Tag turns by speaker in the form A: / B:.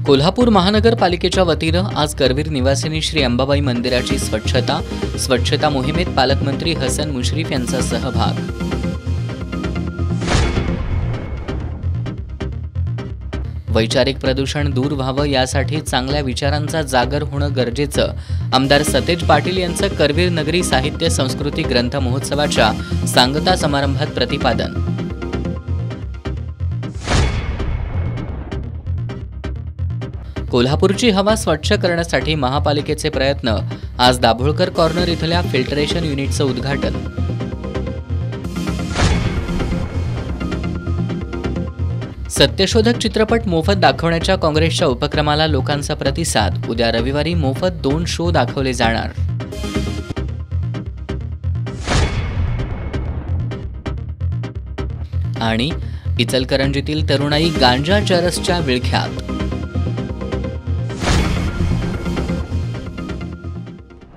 A: कोल्हापूर महानगरपालिकेच्या वतीनं आज करवीर निवासिनी श्री अंबाबाई मंदिराची स्वच्छता मोहिमेत पालकमंत्री हसन मुश्रीफ यांचा सहभाग। वैचारिक प्रदूषण दूर व्हावं यासाठी चांगल्या विचारांचा जागर होणं गरजेचं, आमदार सतेज पाटील यांचं करवीर नगरी साहित्य संस्कृती ग्रंथ महोत्सवाच्या सांगता समारंभात प्रतिपादन। कोल्हापूरची हवा स्वच्छ करण्यासाठी महापालिकेचे प्रयत्न। आज दाभोळकर कॉर्नर इथल्या फिल्टरेशन युनिटचं उद्घाटन। सत्यशोधक चित्रपट मोफत दाखवण्याच्या काँग्रेसच्या उपक्रमाला लोकांचा प्रतिसाद। उद्या रविवारी मोफत 2 शो दाखवले जाणार। आणि इचलकरंजीतील तरुणाई गांजा चरसच्या विळख्यात।